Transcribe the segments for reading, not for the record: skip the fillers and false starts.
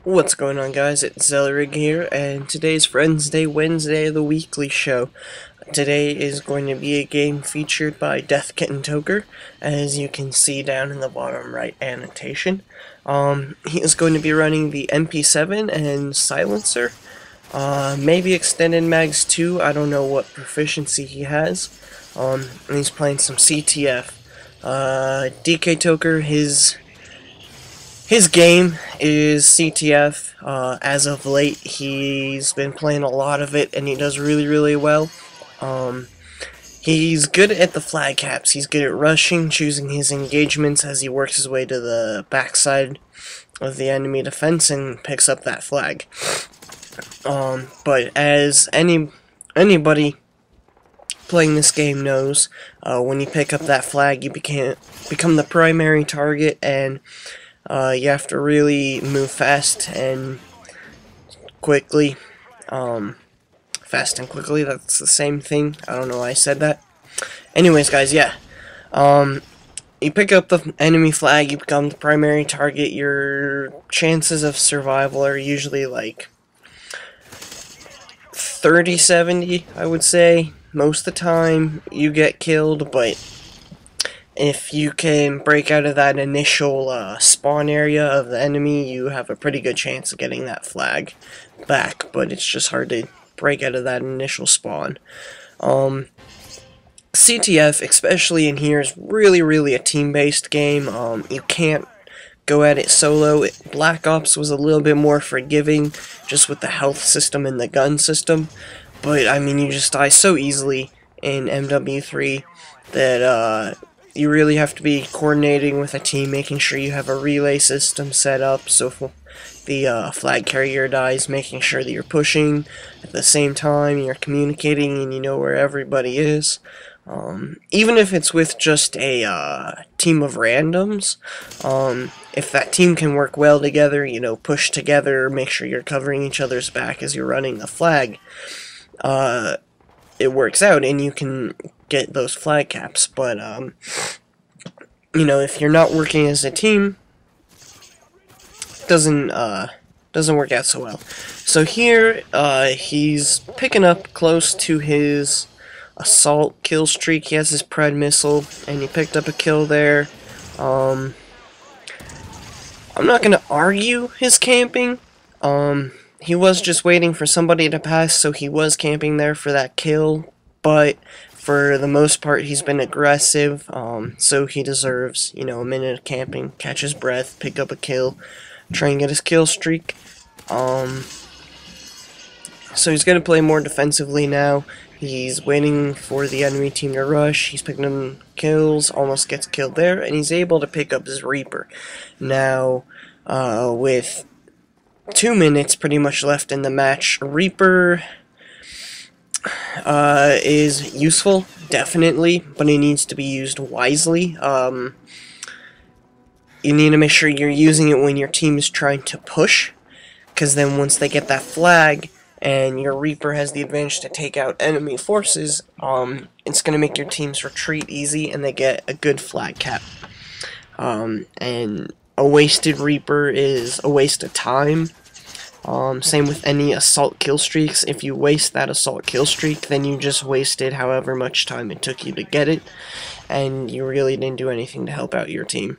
What's going on, guys? It's Zellerig here, and today's Friendsday, Wednesday, the weekly show. Today is going to be a game featured by DeathKittenToker, as you can see down in the bottom right annotation. He is going to be running the MP7 and Silencer, maybe Extended Mags too. I don't know what proficiency he has. And he's playing some CTF. DK-Toker, his game is CTF. As of late, he's been playing a lot of it, and he does really well. He's good at the flag caps. He's good at rushing, choosing his engagements as he works his way to the backside of the enemy defense and picks up that flag. But as anybody playing this game knows, when you pick up that flag, you become the primary target, and you have to really move fast and quickly. Fast and quickly, that's the same thing. I don't know why I said that. Anyways, guys, yeah. You pick up the enemy flag, you become the primary target. Your chances of survival are usually like 30-70, I would say. Most of the time, you get killed, but if you can break out of that initial spawn area of the enemy, you have a pretty good chance of getting that flag back, but it's just hard to break out of that initial spawn. CTF, especially in here, is really a team-based game. You can't go at it solo. Black Ops was a little bit more forgiving, just with the health system and the gun system, but I mean, you just die so easily in MW3 that you really have to be coordinating with a team, making sure you have a relay system set up, so if the flag carrier dies, making sure that you're pushing at the same time, you're communicating, and you know where everybody is. Even if it's with just a team of randoms, if that team can work well together, you know, push together, make sure you're covering each other's back as you're running the flag, it works out, and you can get those flag caps. But you know, if you're not working as a team, doesn't work out so well. So here, he's picking up close to his assault kill streak. He has his Pred missile, and he picked up a kill there. I'm not gonna argue his camping. He was just waiting for somebody to pass, so he was camping there for that kill, but for the most part, he's been aggressive, so he deserves, you know, a minute of camping, catch his breath, pick up a kill, try and get his kill streak. So he's going to play more defensively now. He's waiting for the enemy team to rush, he's picking up kills, almost gets killed there, and he's able to pick up his Reaper. Now, with 2 minutes pretty much left in the match, Reaper is useful, definitely, but it needs to be used wisely. You need to make sure you're using it when your team is trying to push, because then once they get that flag and your Reaper has the advantage to take out enemy forces, it's going to make your teams retreat easy and they get a good flag cap. And a wasted Reaper is a waste of time. Same with any assault kill streaks. If you waste that assault kill streak, then you just wasted however much time it took you to get it, and you really didn't do anything to help out your team.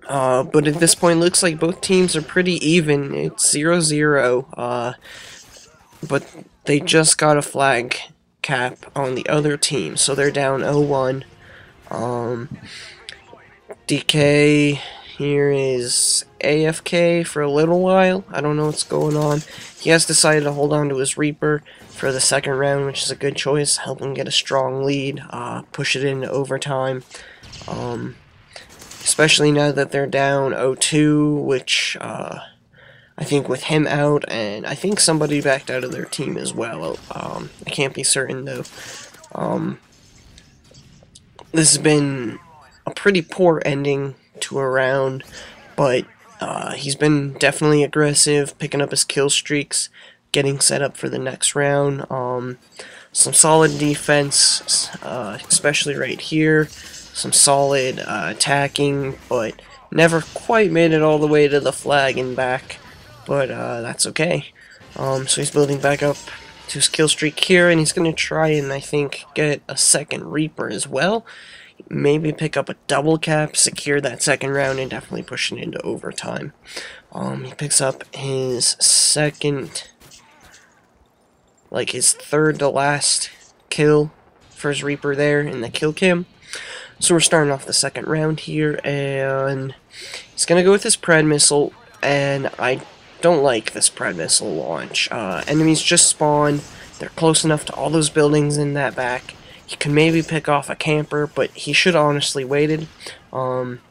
But at this point, looks like both teams are pretty even. It's 0-0, but they just got a flag cap on the other team, so they're down 0-1. DK here is AFK for a little while. I don't know what's going on. He has decided to hold on to his Reaper for the second round, which is a good choice. Help him get a strong lead, push it into overtime. Especially now that they're down 0-2, which I think with him out, and I think somebody backed out of their team as well. I can't be certain though. This has been a pretty poor ending to a round, but he's been definitely aggressive, picking up his kill streaks, getting set up for the next round. Some solid defense, especially right here. Some solid attacking, but Never quite made it all the way to the flag and back, but that's okay. So he's building back up to his kill streak here, and he's going to try and, I think, get a second Reaper as well. Maybe pick up a double cap, secure that second round, and definitely push it into overtime. He picks up his second, like his third to last kill for his Reaper there in the kill cam. So we're starting off the second round here, and he's going to go with his Pred Missile, and I don't like this Pred Missile launch. Enemies just spawn, they're close enough to all those buildings in that back. He can maybe pick off a camper, but he should honestly waited.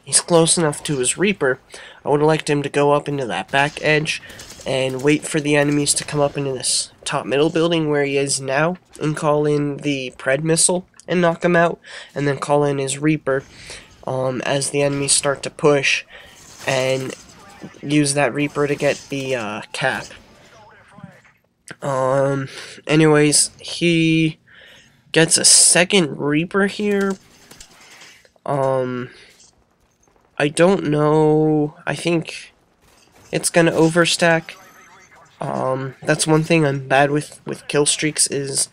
He's close enough to his Reaper. I would have liked him to go up into that back edge and wait for the enemies to come up into this top middle building where he is now, and call in the Pred Missile and knock him out, and then call in his Reaper as the enemies start to push, and use that Reaper to get the cap. Anyways, he gets a second Reaper here. I don't know. I think it's gonna overstack. That's one thing I'm bad with kill streaks is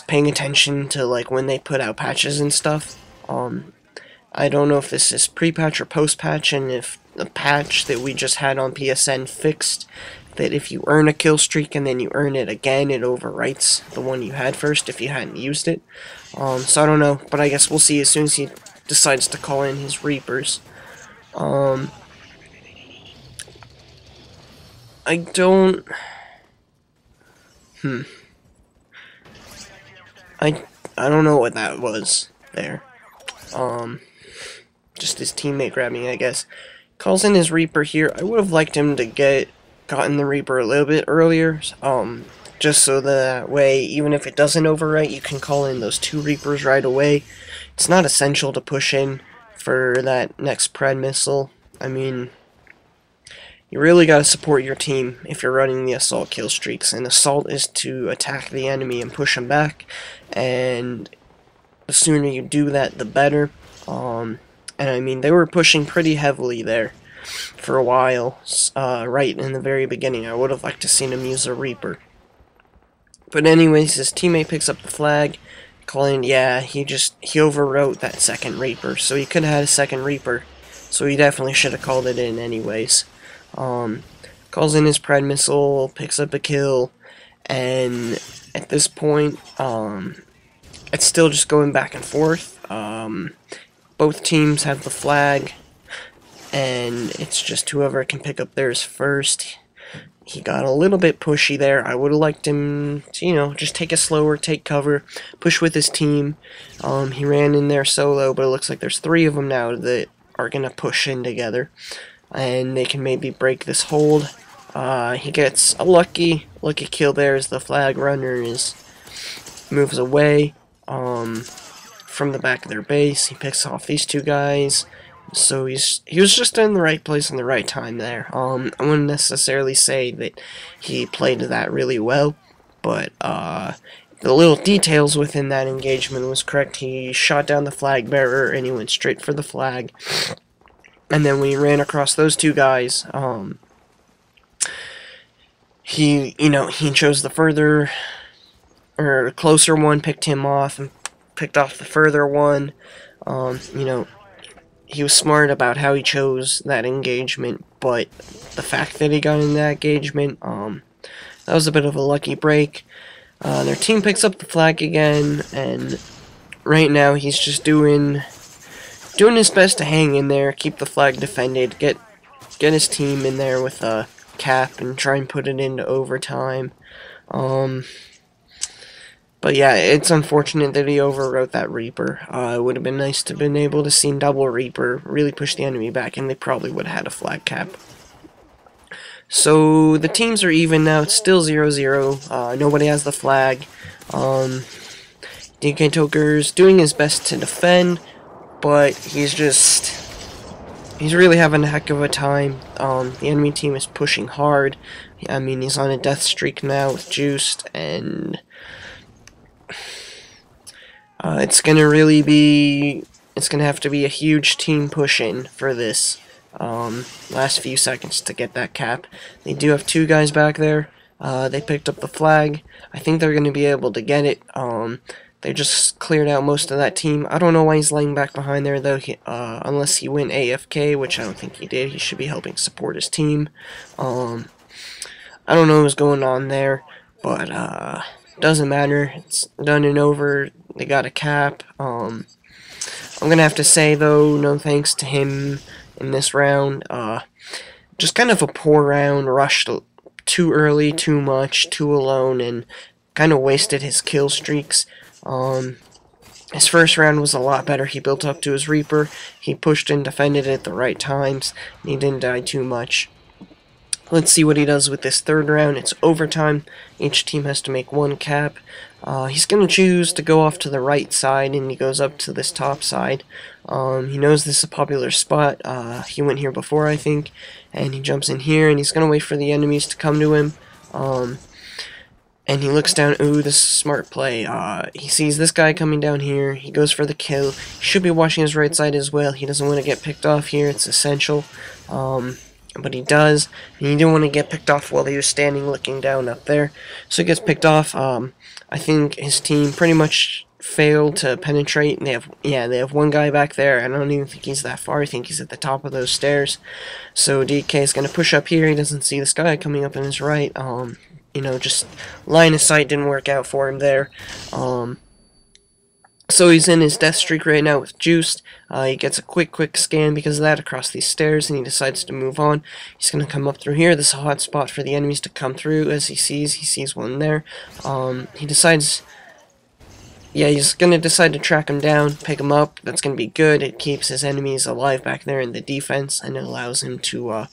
paying attention to like when they put out patches and stuff. I don't know if this is pre-patch or post-patch, and if the patch that we just had on PSN fixed that if you earn a kill streak and then you earn it again, it overwrites the one you had first if you hadn't used it. So I don't know, but I guess we'll see as soon as he decides to call in his Reapers. I don't... I don't know what that was there. Just his teammate grabbing, I guess. Calls in his Reaper here. I would have liked him to gotten the Reaper a little bit earlier, just so that way, even if it doesn't overwrite, you can call in those 2 Reapers right away. It's not essential to push in for that next Pred Missile. I mean, you really gotta support your team if you're running the assault kill streaks, and assault is to attack the enemy and push them back, and the sooner you do that, the better. And I mean, they were pushing pretty heavily there for a while, right in the very beginning. I would have liked to seen him use a Reaper. But anyways, his teammate picks up the flag, calling, yeah, he overwrote that second Reaper, so he could have had a second Reaper, so he definitely should have called it in anyways. Calls in his Pred Missile, picks up a kill, and at this point, it's still just going back and forth. Both teams have the flag, and it's just whoever can pick up theirs first. He got a little bit pushy there. I would have liked him to, you know, just take it slower, take cover, push with his team. He ran in there solo, but it looks like there's 3 of them now that are going to push in together, and they can maybe break this hold. He gets a lucky kill there as the flag runner moves away from the back of their base. He picks off these 2 guys. So he was just in the right place in the right time there. I wouldn't necessarily say that he played that really well, but the little details within that engagement was correct. He shot down the flag bearer and he went straight for the flag. And then when he ran across those 2 guys, he chose the further or closer one, picked him off, and picked off the further one. He was smart about how he chose that engagement, but the fact that he got in that engagement, that was a bit of a lucky break. Their team picks up the flag again, and right now he's just doing his best to hang in there, keep the flag defended, get his team in there with a cap, and try and put it into overtime. But yeah, it's unfortunate that he overwrote that Reaper. It would have been nice to have been able to see double Reaper, really push the enemy back, and they probably would have had a flag cap. So the teams are even now. It's still 0-0. Nobody has the flag. DeathKittenToker's doing his best to defend, but he's really having a heck of a time. The enemy team is pushing hard. I mean, he's on a death streak now with Juiced, and it's going to really be it's going to have to be a huge team push-in for this last few seconds to get that cap. They do have 2 guys back there. They picked up the flag. I think they're going to be able to get it. They just cleared out most of that team. I don't know why he's laying back behind there, though, unless he went AFK, which I don't think he did. He should be helping support his team. I don't know what's going on there, but doesn't matter. It's done and over. They got a cap. I'm going to have to say, though, no thanks to him in this round. Just kind of a poor round, rushed too early, too much, too alone, and kind of wasted his kill streaks. His first round was a lot better. He built up to his Reaper, he pushed and defended at the right times, and he didn't die too much. Let's see what he does with this third round. It's overtime. Each team has to make 1 cap. He's going to choose to go off to the right side, and he goes up to this top side. He knows this is a popular spot. He went here before, I think, and he jumps in here, and he's going to wait for the enemies to come to him. And he looks down. Ooh, this is a smart play. He sees this guy coming down here. He goes for the kill. He should be watching his right side as well. He doesn't want to get picked off here. It's essential. But he does. And he didn't want to get picked off while he was standing looking down up there. So he gets picked off. I think his team pretty much failed to penetrate. And they have 1 guy back there. I don't even think he's that far. I think he's at the top of those stairs. So DK is going to push up here. He doesn't see this guy coming up on his right. You know, just line of sight didn't work out for him there. So he's in his death streak right now with Juiced. He gets a quick scan because of that across these stairs, and he decides to move on. He's going to come up through here. This is a hot spot for the enemies to come through. As he sees one there. He decides, yeah, he's going to decide to track him down, pick him up. That's going to be good. It keeps his enemies alive back there in the defense, and it allows him to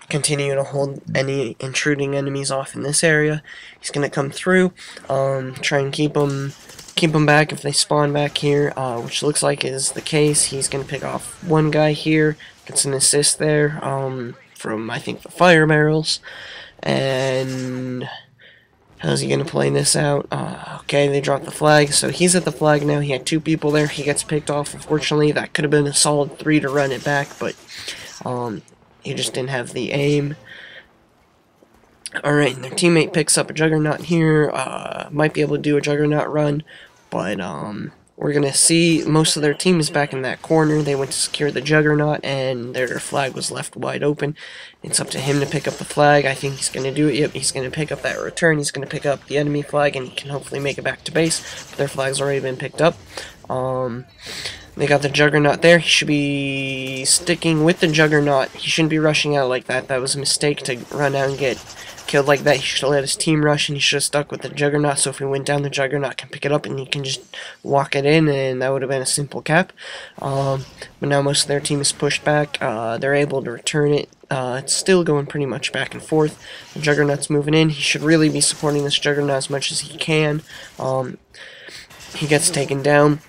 continue to hold any intruding enemies off in this area. He's going to come through, try and keep them back if they spawn back here, which looks like is the case. He's going to pick off 1 guy here, gets an assist there from, I think, the fire barrels. And how's he going to play this out? Okay, they dropped the flag, so he's at the flag now. He had 2 people there. He gets picked off, unfortunately. That could have been a solid 3 to run it back, but he just didn't have the aim. Alright, and their teammate picks up a Juggernaut here. Might be able to do a Juggernaut run, but we're going to see most of their team is back in that corner. They went to secure the Juggernaut, and their flag was left wide open. It's up to him to pick up the flag. I think he's going to do it. Yep, he's going to pick up that return. He's going to pick up the enemy flag, and he can hopefully make it back to base. But their flag's already been picked up. They got the Juggernaut there. He should be sticking with the Juggernaut. He shouldn't be rushing out like that. That was a mistake to run out and get killed like that. He should have let his team rush, and he should have stuck with the Juggernaut, so if he went down, the Juggernaut can pick it up, and he can just walk it in, and that would have been a simple cap. But now most of their team is pushed back. They're able to return it. It's still going pretty much back and forth. The Juggernaut's moving in. He should really be supporting this Juggernaut as much as he can. He gets taken down.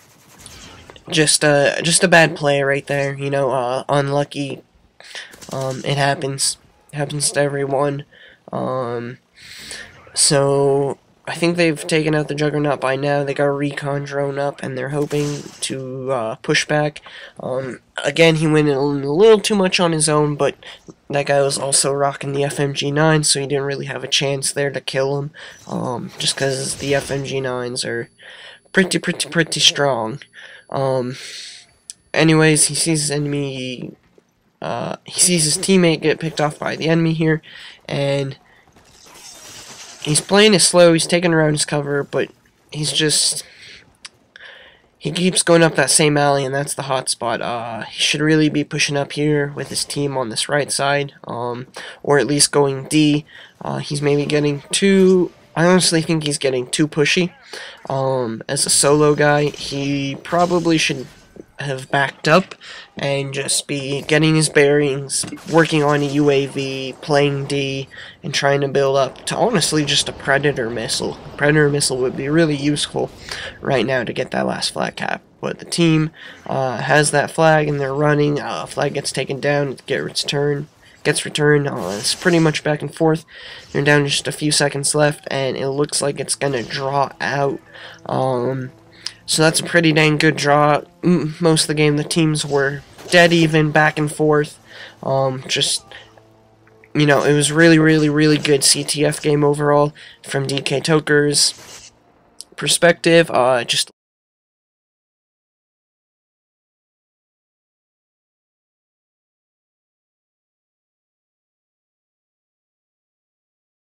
Just a bad play right there, you know, unlucky. It happens. It happens to everyone. So I think they've taken out the Juggernaut by now. They got a recon drone up, and they're hoping to push back. Again, he went in a little too much on his own, but that guy was also rocking the FMG9, so he didn't really have a chance there to kill him. Just because the FMG9s are pretty strong. Anyways, he sees his enemy, he sees his teammate get picked off by the enemy here, and he's playing it slow. He's taking around his cover, but he keeps going up that same alley, and that's the hot spot. He should really be pushing up here with his team on this right side, or at least going D. He's maybe getting too... I honestly think he's getting too pushy. As a solo guy, he probably should have backed up and just be getting his bearings, working on a UAV, playing D, and trying to build up to honestly just a Predator missile. Predator missile would be really useful right now to get that last flag cap. But the team has that flag, and they're running. Flag gets taken down, gets returned. It's pretty much back and forth. They're down just a few seconds left, and it looks like it's gonna draw out. So that's a pretty dang good draw. Most of the game, the teams were dead even, back and forth. Just, you know, it was really, really, really good CTF game overall from DK Toker's perspective. Just